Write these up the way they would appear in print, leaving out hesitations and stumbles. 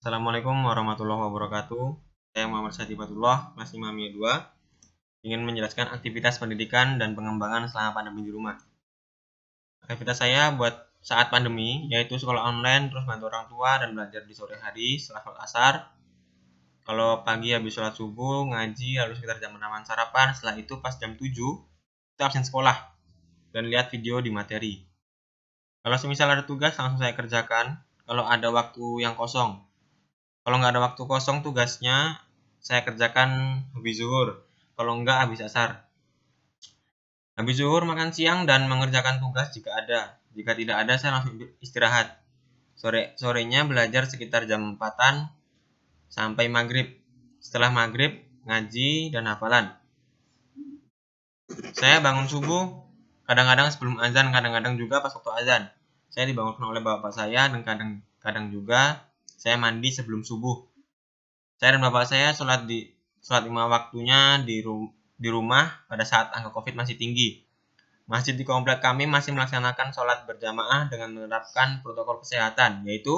Assalamualaikum warahmatullahi wabarakatuh. Saya Muhammad Syatifatullah, kelas 5 MIA 2, ingin menjelaskan aktivitas pendidikan dan pengembangan selama pandemi di rumah. Aktivitas saya buat saat pandemi, yaitu sekolah online, terus bantu orang tua, dan belajar di sore hari setelah sholat asar. Kalau pagi habis sholat subuh, ngaji, lalu sekitar jam 6 sarapan, setelah itu pas jam 7, itu absen sekolah, dan lihat video di materi. Kalau semisal ada tugas, langsung saya kerjakan, kalau ada waktu yang kosong. Kalau nggak ada waktu kosong, tugasnya saya kerjakan habis zuhur. Kalau nggak habis asar. Habis zuhur makan siang dan mengerjakan tugas jika ada. Jika tidak ada, saya langsung istirahat. Sorenya belajar sekitar jam 4-an sampai maghrib. Setelah maghrib, ngaji dan hafalan. Saya bangun subuh, kadang-kadang sebelum azan, kadang-kadang juga pas waktu azan. Saya dibangunkan oleh bapak saya dan kadang-kadang juga saya mandi sebelum subuh. Saya dan bapak saya sholat 5 waktunya di rumah pada saat angka COVID masih tinggi. Masjid di komplek kami masih melaksanakan sholat berjamaah dengan menerapkan protokol kesehatan, yaitu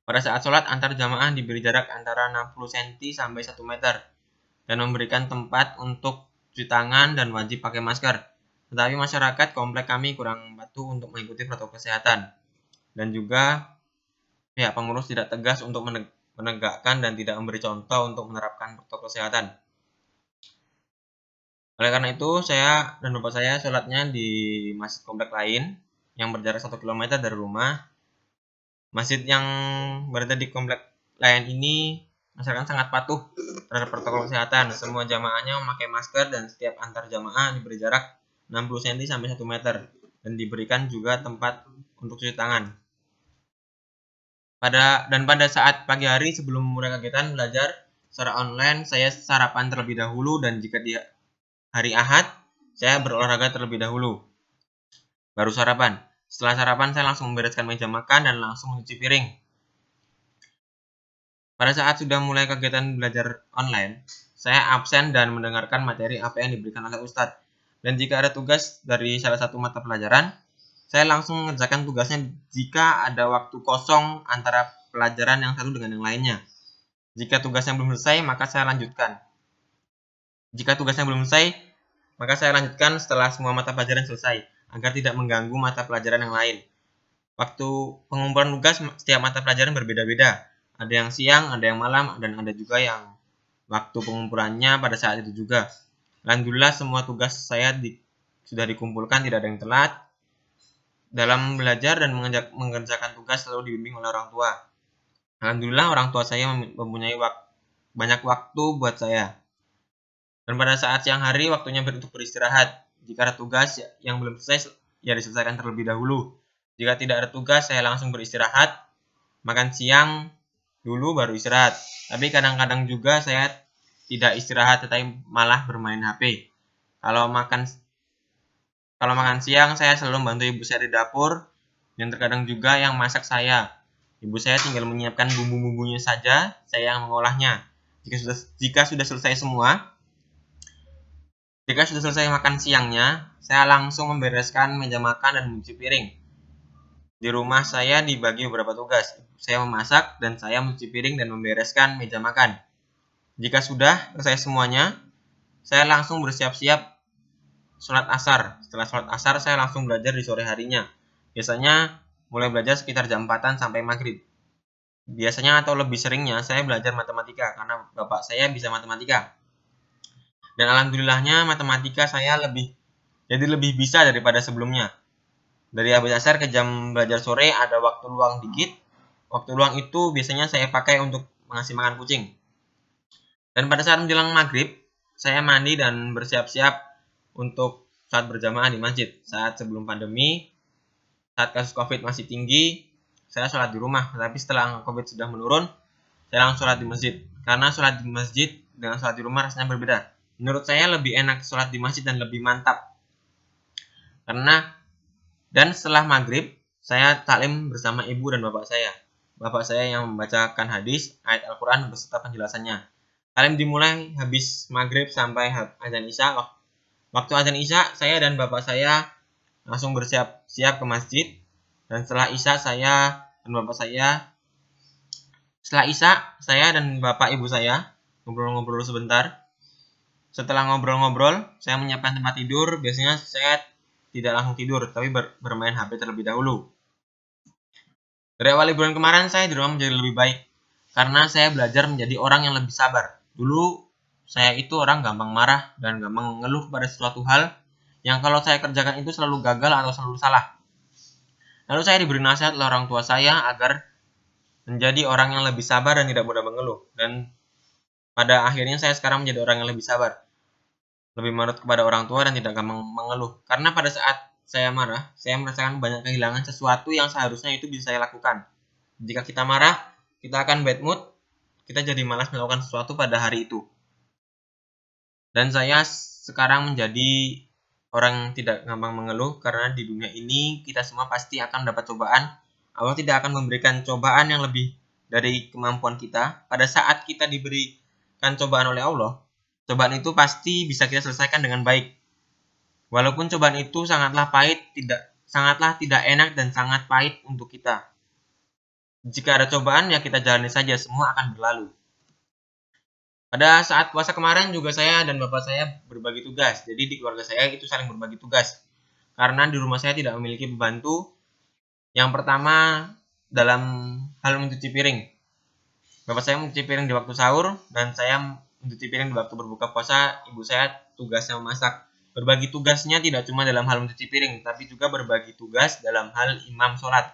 pada saat sholat antar jamaah diberi jarak antara 60 cm sampai 1 meter dan memberikan tempat untuk cuci tangan dan wajib pakai masker. Tetapi masyarakat komplek kami kurang patuh untuk mengikuti protokol kesehatan dan juga pihak pengurus tidak tegas untuk menegakkan dan tidak memberi contoh untuk menerapkan protokol kesehatan. Oleh karena itu, saya dan bapak saya sholatnya di masjid komplek lain yang berjarak 1 km dari rumah. Masjid yang berada di komplek lain ini masyarakat sangat patuh terhadap protokol kesehatan. Semua jamaahnya memakai masker dan setiap antar jamaah diberi jarak 60 cm sampai 1 meter dan diberikan juga tempat untuk cuci tangan. Pada saat pagi hari sebelum mulai kegiatan belajar secara online, saya sarapan terlebih dahulu dan jika di hari Ahad, saya berolahraga terlebih dahulu. Baru sarapan. Setelah sarapan, saya langsung membereskan meja makan dan langsung mencuci piring. Pada saat sudah mulai kegiatan belajar online, saya absen dan mendengarkan materi apa yang diberikan oleh Ustadz. Dan jika ada tugas dari salah satu mata pelajaran, saya langsung mengerjakan tugasnya jika ada waktu kosong antara pelajaran yang satu dengan yang lainnya. Jika tugasnya belum selesai, maka saya lanjutkan. Jika tugasnya belum selesai, maka saya lanjutkan setelah semua mata pelajaran selesai, agar tidak mengganggu mata pelajaran yang lain. Waktu pengumpulan tugas setiap mata pelajaran berbeda-beda. Ada yang siang, ada yang malam, dan ada juga yang waktu pengumpulannya pada saat itu juga. Alhamdulillah semua tugas saya sudah dikumpulkan, tidak ada yang telat. Dalam belajar dan mengerjakan tugas selalu dibimbing oleh orang tua. Alhamdulillah orang tua saya mempunyai banyak waktu buat saya. Dan pada saat siang hari waktunya untuk beristirahat. Jika ada tugas yang belum selesai, ya diselesaikan terlebih dahulu. Jika tidak ada tugas, saya langsung beristirahat. Makan siang dulu baru istirahat. Tapi kadang-kadang juga saya tidak istirahat, tetapi malah bermain HP. Kalau makan siang, saya selalu membantu ibu saya di dapur. Dan terkadang juga yang masak saya. Ibu saya tinggal menyiapkan bumbu-bumbunya saja, saya yang mengolahnya. Jika sudah selesai makan siangnya, saya langsung membereskan meja makan dan mencuci piring. Di rumah saya dibagi beberapa tugas. Saya memasak dan saya mencuci piring dan membereskan meja makan. Jika sudah selesai semuanya, saya langsung bersiap-siap sholat asar. Setelah sholat asar, saya langsung belajar di sore harinya. Biasanya mulai belajar sekitar jam 4-an sampai maghrib. Biasanya atau lebih seringnya saya belajar matematika karena bapak saya bisa matematika. Dan alhamdulillahnya matematika saya lebih bisa daripada sebelumnya. Dari habis asar ke jam belajar sore ada waktu luang dikit. Waktu luang itu biasanya saya pakai untuk mengasih makan kucing. Dan pada saat menjelang maghrib, saya mandi dan bersiap-siap untuk saat berjamaah di masjid. Saat sebelum pandemi, saat kasus COVID masih tinggi, saya sholat di rumah. Tapi setelah COVID sudah menurun, saya langsung sholat di masjid. Karena sholat di masjid dengan sholat di rumah rasanya berbeda. Menurut saya lebih enak sholat di masjid dan lebih mantap. Dan setelah maghrib, saya taklim bersama ibu dan bapak saya. Bapak saya yang membacakan hadis, ayat Al-Quran beserta penjelasannya. Taklim dimulai habis maghrib sampai azan isya. Waktu azan isya, saya dan bapak saya langsung bersiap-siap ke masjid. Dan setelah isya, saya dan bapak saya Setelah Isya, saya dan bapak ibu saya ngobrol-ngobrol sebentar. Setelah ngobrol-ngobrol, saya menyiapkan tempat tidur. Biasanya saya tidak langsung tidur, tapi bermain HP terlebih dahulu. Dari awal liburan kemarin, saya di rumah menjadi lebih baik. Karena saya belajar menjadi orang yang lebih sabar. Dulu, saya itu orang gampang marah dan gampang mengeluh pada suatu hal yang kalau saya kerjakan itu selalu gagal atau selalu salah. Lalu saya diberi nasihat oleh orang tua saya agar menjadi orang yang lebih sabar dan tidak mudah mengeluh. Dan pada akhirnya saya sekarang menjadi orang yang lebih sabar. Lebih menurut kepada orang tua dan tidak gampang mengeluh. Karena pada saat saya marah, saya merasakan banyak kehilangan sesuatu yang seharusnya itu bisa saya lakukan. Jika kita marah, kita akan bad mood, kita jadi malas melakukan sesuatu pada hari itu. Dan saya sekarang menjadi orang yang tidak gampang mengeluh karena di dunia ini kita semua pasti akan mendapat cobaan. Allah tidak akan memberikan cobaan yang lebih dari kemampuan kita. Pada saat kita diberikan cobaan oleh Allah, cobaan itu pasti bisa kita selesaikan dengan baik. Walaupun cobaan itu sangatlah tidak enak dan sangat pahit untuk kita. Jika ada cobaan ya kita jalani saja, semua akan berlalu. Pada saat puasa kemarin juga saya dan bapak saya berbagi tugas. Jadi di keluarga saya itu saling berbagi tugas. Karena di rumah saya tidak memiliki pembantu. Yang pertama dalam hal mencuci piring. Bapak saya mencuci piring di waktu sahur dan saya mencuci piring di waktu berbuka puasa. Ibu saya tugasnya memasak. Berbagi tugasnya tidak cuma dalam hal mencuci piring, tapi juga berbagi tugas dalam hal imam sholat.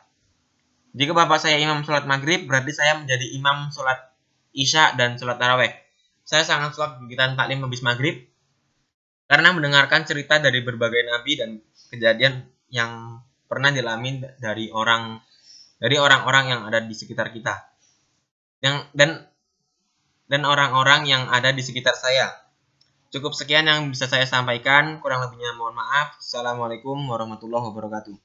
Jika bapak saya imam sholat maghrib, berarti saya menjadi imam sholat isya dan sholat taraweh. Saya sangat sholat kegiatan taklim habis maghrib karena mendengarkan cerita dari berbagai nabi dan kejadian yang pernah dialami dari orang-orang yang ada di sekitar kita. Dan orang-orang yang ada di sekitar saya. Cukup sekian yang bisa saya sampaikan, kurang lebihnya mohon maaf. Assalamualaikum warahmatullahi wabarakatuh.